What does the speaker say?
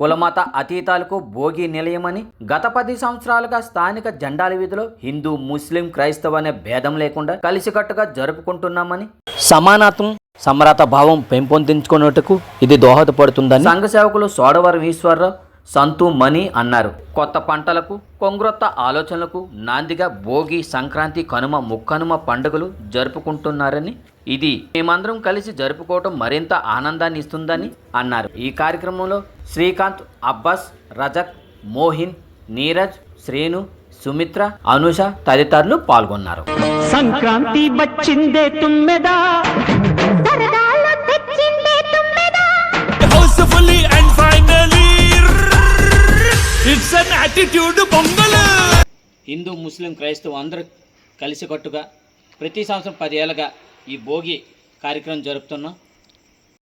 కులమత అతీతాలకు భోగి నిలయమని గత 10 సంవత్సరాలుగా స్థానిక జెండాల వీధిలో హిందూ, ముస్లిం, క్రైస్తవ అనే భేదం లేకుండా కలిసికట్టుగా జరుపుకుంటున్నామని, సమానత్వం, సమరత భావం పెంపొందించుకున్నట్టుకు ఇది దోహదపడుతుందని సంఘ సేవకులు సోడవరం ఈశ్వరరావు, సంతు మణి అన్నారు. కొత్త పంటలకు, కొంగ్రొత్త ఆలోచనలకు నాందిగా భోగి, సంక్రాంతి, కనుమ, ముక్కనుమ పండుగలు జరుపుకుంటున్నారని, ఇది మేమందరం కలిసి జరుపుకోవటం మరింత ఆనందాన్ని ఇస్తుందని అన్నారు. ఈ కార్యక్రమంలో శ్రీకాంత్, అబ్బాస్, రజక్, మోహిన్, నీరజ్, శ్రీను, సుమిత్ర, అనుష తదితరులు పాల్గొన్నారు. సంక్రాంతి వచ్చిందే తుమ్మెదా, సరదాలు తెచ్చిందే తుమ్మెదా, housefully and finally it's an attitude Pongal. Hindu, ముస్లిం, క్రైస్తవ అందరూ కలిసికట్టుగా ప్రతి సంవత్సరం 10 ఏళ్ళగా ఈ భోగి కార్యక్రమం జరుపుతున్నాం.